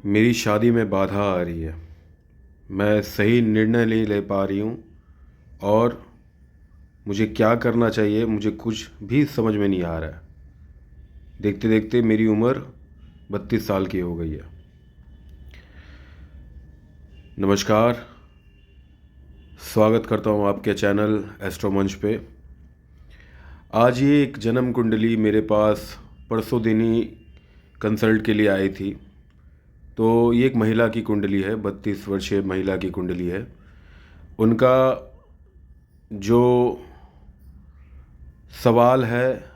मेरी शादी में बाधा आ रही है। मैं सही निर्णय नहीं ले पा रही हूँ और मुझे क्या करना चाहिए मुझे कुछ भी समझ में नहीं आ रहा है। देखते देखते मेरी उम्र 32 साल की हो गई है। नमस्कार, स्वागत करता हूँ आपके चैनल एस्ट्रो मंच पे। आज ये एक जन्म कुंडली मेरे पास परसों दिन ही कंसल्ट के लिए आई थी। तो ये एक महिला की कुंडली है, 32 वर्षीय महिला की कुंडली है। उनका जो सवाल है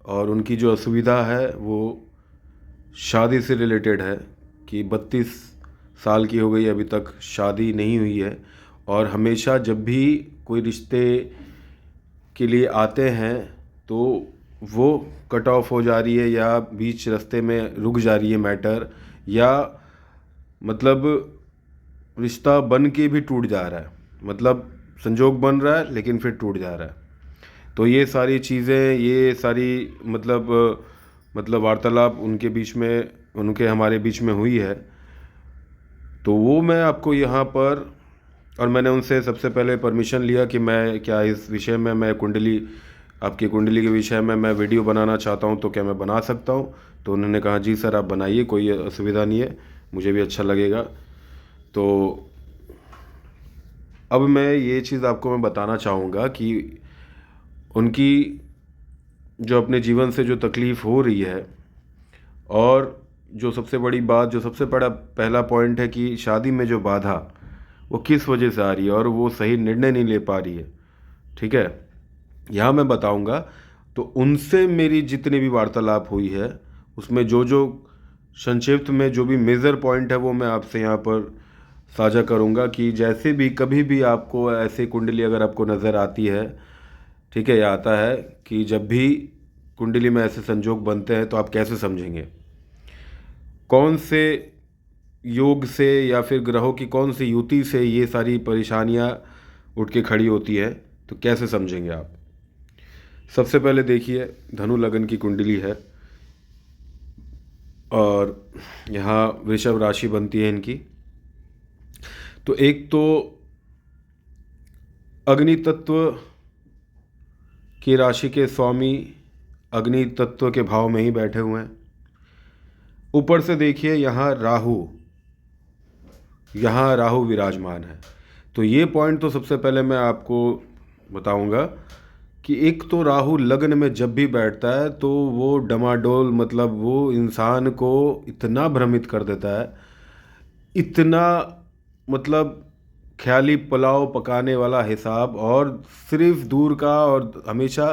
और उनकी जो असुविधा है वो शादी से रिलेटेड है कि 32 साल की हो गई, अभी तक शादी नहीं हुई है और हमेशा जब भी कोई रिश्ते के लिए आते हैं तो वो कट ऑफ हो जा रही है या बीच रास्ते में रुक जा रही है मैटर, या मतलब रिश्ता बन के भी टूट जा रहा है। मतलब संजोग बन रहा है लेकिन फिर टूट जा रहा है। तो ये सारी चीज़ें, ये सारी मतलब वार्तालाप उनके बीच में, उनके हमारे बीच में हुई है। तो वो मैं आपको यहाँ पर, और मैंने उनसे सबसे पहले परमिशन लिया कि मैं क्या इस विषय में, मैं कुंडली, आपकी कुंडली के विषय में मैं वीडियो बनाना चाहता हूँ, तो क्या मैं बना सकता हूँ। तो उन्होंने कहा जी सर आप बनाइए, कोई असुविधा नहीं है, मुझे भी अच्छा लगेगा। तो अब मैं ये चीज़ आपको मैं बताना चाहूँगा कि उनकी जो अपने जीवन से जो तकलीफ़ हो रही है, और जो सबसे बड़ी बात, जो सबसे बड़ा पहला पॉइंट है कि शादी में जो बाधा वो किस वजह से आ रही है और वो सही निर्णय नहीं ले पा रही है। ठीक है, यहाँ मैं बताऊँगा। तो उनसे मेरी जितनी भी वार्तालाप हुई है उसमें जो जो संक्षिप्त में जो भी मेजर पॉइंट है वो मैं आपसे यहाँ पर साझा करूँगा कि जैसे भी कभी भी आपको ऐसे कुंडली अगर आपको नज़र आती है, ठीक है, या आता है कि जब भी कुंडली में ऐसे संजोग बनते हैं तो आप कैसे समझेंगे, कौन से योग से या फिर ग्रहों की कौन सी युति से ये सारी परेशानियां उठ के खड़ी होती है, तो कैसे समझेंगे आप। सबसे पहले देखिए, धनु लगन की कुंडली है और यहाँ वृषभ राशि बनती है इनकी। तो एक तो अग्नि तत्व की राशि के स्वामी अग्नि तत्व के भाव में ही बैठे हुए हैं। ऊपर से देखिए यहाँ राहु विराजमान है। तो ये पॉइंट तो सबसे पहले मैं आपको बताऊंगा कि एक तो राहु लग्न में जब भी बैठता है तो वो डमाडोल, मतलब वो इंसान को इतना भ्रमित कर देता है, इतना मतलब ख्याली पुलाव पकाने वाला हिसाब, और सिर्फ दूर का और हमेशा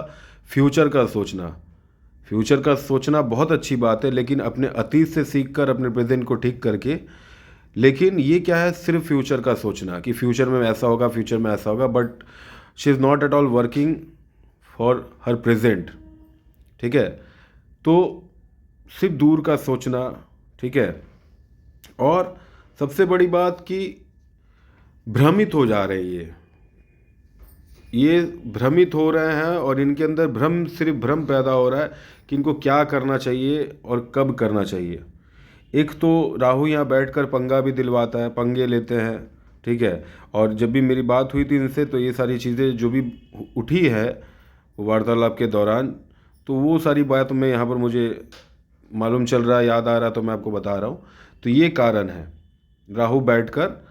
फ्यूचर का सोचना बहुत अच्छी बात है, लेकिन अपने अतीत से सीखकर अपने प्रेजेंट को ठीक करके। लेकिन ये क्या है, सिर्फ फ्यूचर का सोचना कि फ्यूचर में ऐसा होगा, फ्यूचर में ऐसा होगा, but she is not at all working for her present. ठीक है, तो सिर्फ दूर का सोचना। ठीक है, और सबसे बड़ी बात कि भ्रमित हो जा रहे हैं, ये भ्रमित हो रहे हैं और इनके अंदर सिर्फ भ्रम पैदा हो रहा है कि इनको क्या करना चाहिए और कब करना चाहिए। एक तो राहु यहाँ बैठकर पंगा भी दिलवाता है, पंगे लेते हैं। ठीक है, और जब भी मेरी बात हुई थी इनसे तो ये सारी चीज़ें जो भी उठी है वार्तालाप के दौरान, तो वो सारी बात मैं यहाँ पर मुझे मालूम चल रहा है, याद आ रहा है, तो मैं आपको बता रहा हूँ। तो ये कारण है, राहु बैठकर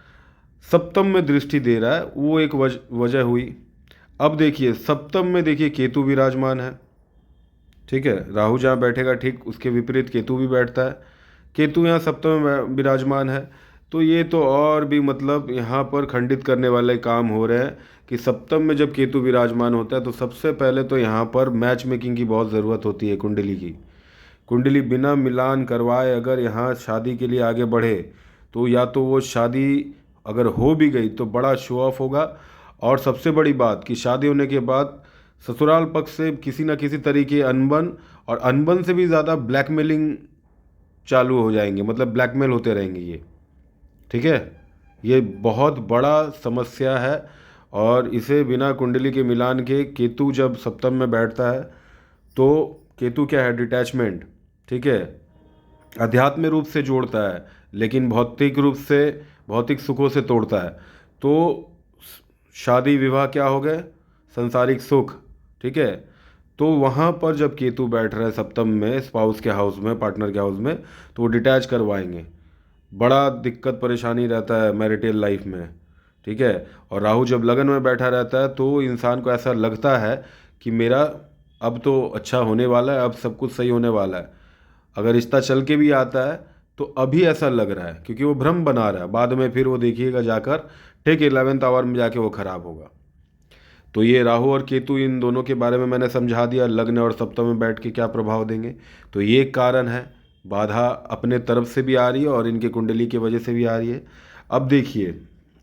सप्तम में दृष्टि दे रहा है, वो एक वजह हुई। अब देखिए सप्तम में देखिए केतु विराजमान है। ठीक है, राहु जहाँ बैठेगा ठीक उसके विपरीत केतु भी बैठता है। केतु यहाँ सप्तम में विराजमान है। तो ये तो और भी मतलब यहाँ पर खंडित करने वाले काम हो रहे हैं कि सप्तम में जब केतु विराजमान होता है तो सबसे पहले तो यहाँ पर मैच मेकिंग की बहुत ज़रूरत होती है कुंडली की। कुंडली बिना मिलान करवाए अगर यहाँ शादी के लिए आगे बढ़े तो या तो वो शादी अगर हो भी गई तो बड़ा शो ऑफ होगा, और सबसे बड़ी बात कि शादी होने के बाद ससुराल पक्ष से किसी न किसी तरीके अनबन, और अनबन से भी ज़्यादा ब्लैकमेलिंग चालू हो जाएंगे, मतलब ब्लैकमेल होते रहेंगे ये। ठीक है, ये बहुत बड़ा समस्या है। और इसे बिना कुंडली के मिलान के केतु जब सप्तम में बैठता है तो केतु क्या है, डिटैचमेंट। ठीक है, अध्यात्म रूप से जोड़ता है, लेकिन भौतिक रूप से, भौतिक सुखों से तोड़ता है। तो शादी विवाह क्या हो गए, संसारिक सुख, ठीक है। तो वहाँ पर जब केतु बैठ रहे हैं सप्तम में, स्पाउस के हाउस में, पार्टनर के हाउस में, तो वो डिटैच करवाएंगे। बड़ा दिक्कत परेशानी रहता है मैरिटल लाइफ में, ठीक है। और राहु जब लगन में बैठा रहता है तो इंसान को ऐसा लगता है कि मेरा अब तो अच्छा होने वाला है, अब सब कुछ सही होने वाला है। अगर रिश्ता चल के भी आता है तो अभी ऐसा लग रहा है, क्योंकि वो भ्रम बना रहा है। बाद में फिर वो देखिएगा जाकर ठीक 11th आवर में जाके वो खराब होगा। तो ये राहु और केतु, इन दोनों के बारे में मैंने समझा दिया, लग्न और सप्तम में बैठ के क्या प्रभाव देंगे। तो ये एक कारण है, बाधा अपने तरफ से भी आ रही है और इनके कुंडली की वजह से भी आ रही है। अब देखिए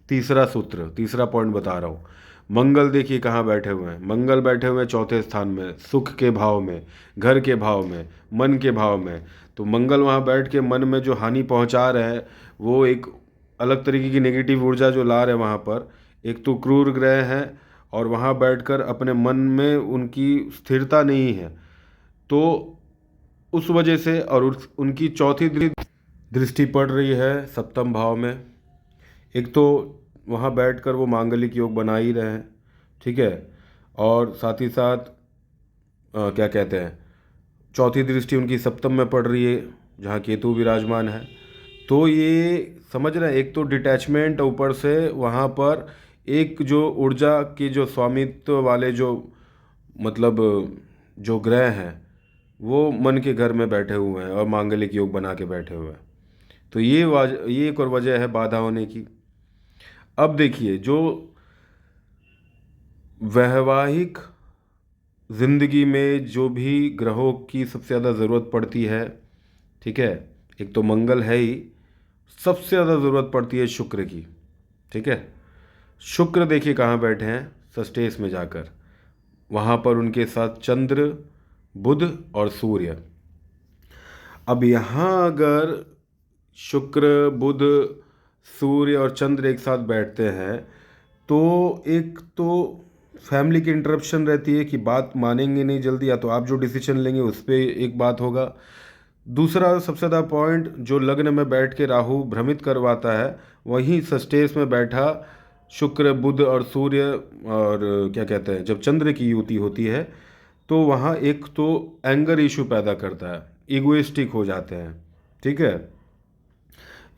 तीसरा सूत्र, तीसरा पॉइंट बता रहा हूँ। मंगल देखिए कहाँ बैठे हुए हैं, मंगल बैठे हुए हैं चौथे स्थान में, सुख के भाव में, घर के भाव में, मन के भाव में। तो मंगल वहाँ बैठ के मन में जो हानि पहुँचा रहे हैं, वो एक अलग तरीके की नेगेटिव ऊर्जा जो ला रहे हैं वहाँ पर। एक तो क्रूर ग्रह हैं और वहाँ बैठकर अपने मन में उनकी स्थिरता नहीं है, तो उस वजह से, और उनकी चौथी दृष्टि पड़ रही है सप्तम भाव में। एक तो वहाँ बैठकर वो मांगलिक योग बना ही रहे हैं, ठीक है। और साथ ही साथ क्या कहते हैं, चौथी दृष्टि उनकी सप्तम में पड़ रही है जहाँ केतु विराजमान है। तो ये समझ रहे हैं, एक तो डिटैचमेंट, ऊपर से वहाँ पर एक जो ऊर्जा की जो स्वामित्व वाले जो मतलब जो ग्रह हैं वो मन के घर में बैठे हुए हैं और मांगलिक योग बना के बैठे हुए हैं। तो ये एक और वजह है बाधा होने की। अब देखिए जो वैवाहिक जिंदगी में जो भी ग्रहों की सबसे ज़्यादा ज़रूरत पड़ती है, ठीक है, एक तो मंगल है ही, सबसे ज़्यादा ज़रूरत पड़ती है शुक्र की, ठीक है। शुक्र देखिए कहाँ बैठे हैं, सस्टेस में जाकर, वहाँ पर उनके साथ चंद्र, बुध और सूर्य। अब यहाँ अगर शुक्र, बुध, सूर्य और चंद्र एक साथ बैठते हैं तो एक तो फैमिली की इंटरप्शन रहती है कि बात मानेंगे नहीं जल्दी, या तो आप जो डिसीजन लेंगे उस पर एक बात होगा। दूसरा सबसे ज़्यादा पॉइंट, जो लग्न में बैठ के राहु भ्रमित करवाता है, वहीं सस्टेस में बैठा शुक्र, बुध और सूर्य, और क्या कहते हैं, जब चंद्र की युति होती है तो वहाँ एक तो एंगर इशू पैदा करता है, ईगोइस्टिक हो जाते हैं, ठीक है।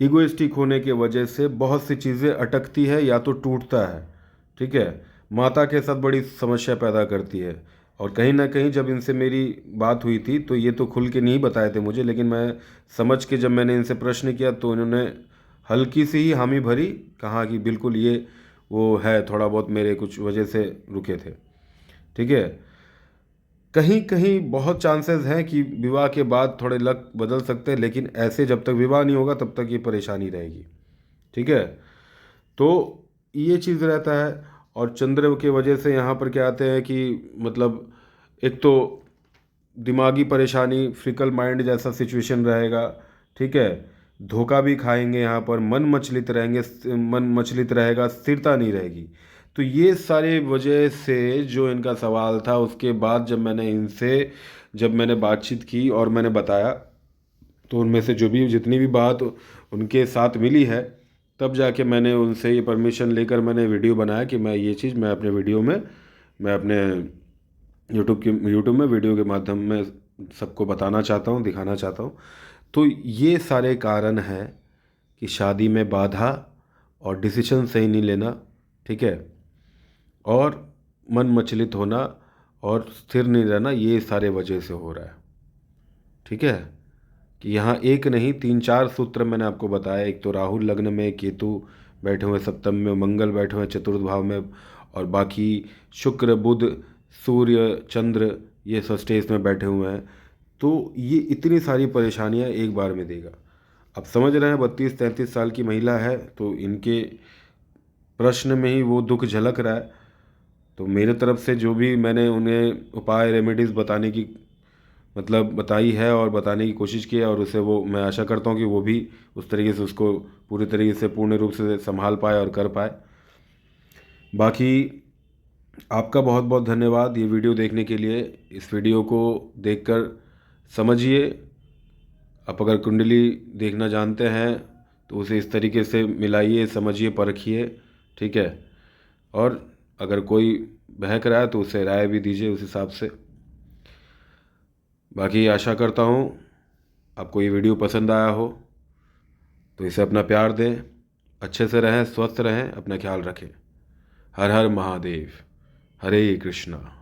ईगोइस्टिक होने की वजह से बहुत सी चीज़ें अटकती है या तो टूटता है, ठीक है। माता के साथ बड़ी समस्या पैदा करती है। और कहीं ना कहीं जब इनसे मेरी बात हुई थी तो ये तो खुल के नहीं बताए थे मुझे, लेकिन मैं समझ के जब मैंने इनसे प्रश्न किया तो इन्होंने हल्की सी ही हामी भरी, कहा कि बिल्कुल ये वो है, थोड़ा बहुत मेरे कुछ वजह से रुके थे, ठीक है। कहीं कहीं बहुत चांसेस हैं कि विवाह के बाद थोड़े लक बदल सकते हैं, लेकिन ऐसे जब तक विवाह नहीं होगा तब तक ये परेशानी रहेगी, ठीक है। तो ये चीज़ रहता है। और चंद्र की वजह से यहाँ पर क्या आते हैं कि मतलब एक तो दिमागी परेशानी, फ्रिकल माइंड जैसा सिचुएशन रहेगा, ठीक है। धोखा भी खाएंगे यहाँ पर, मन मचलित रहेंगे, मन मचलित रहेगा, स्थिरता नहीं रहेगी। तो ये सारे वजह से जो इनका सवाल था, उसके बाद जब मैंने बातचीत की और मैंने बताया, तो उनमें से जितनी भी बात उनके साथ मिली है, तब जाके मैंने उनसे ये परमिशन लेकर मैंने वीडियो बनाया कि मैं अपने वीडियो में, मैं अपने यूट्यूब में वीडियो के माध्यम में सबको बताना चाहता हूँ, दिखाना चाहता हूँ। तो ये सारे कारण हैं कि शादी में बाधा और डिसीजन सही नहीं लेना, ठीक है, और मन मचलित होना और स्थिर नहीं रहना, ये सारे वजह से हो रहा है, ठीक है। कि यहाँ एक नहीं, 3-4 सूत्र मैंने आपको बताया। एक तो राहु लग्न में, केतु बैठे हुए सप्तम में, मंगल बैठे हुए चतुर्थ भाव में, और बाकी शुक्र, बुध, सूर्य, चंद्र ये स्टेज में बैठे हुए हैं। तो ये इतनी सारी परेशानियाँ एक बार में देगा। अब समझ रहे हैं, 32-33 साल की महिला है, तो इनके प्रश्न में ही वो दुख झलक रहा है। तो मेरे तरफ से जो भी मैंने उन्हें उपाय, रेमेडीज़ बताने की बताई है और बताने की कोशिश की है, और उसे वो, मैं आशा करता हूँ कि वो भी उस तरीके से उसको पूरी तरीके से पूर्ण रूप से संभाल पाए और कर पाए। बाकी आपका बहुत बहुत धन्यवाद ये वीडियो देखने के लिए। इस वीडियो को देखकर समझिए, आप अगर कुंडली देखना जानते हैं तो उसे इस तरीके से मिलाइए, समझिए, परखिए, ठीक है। और अगर कोई बहक रहा है तो उसे राय भी दीजिए उस हिसाब से। बाकी आशा करता हूँ आपको ये वीडियो पसंद आया हो, तो इसे अपना प्यार दें, अच्छे से रहें, स्वस्थ रहें, अपना ख्याल रखें। हर हर महादेव, हरे कृष्णा।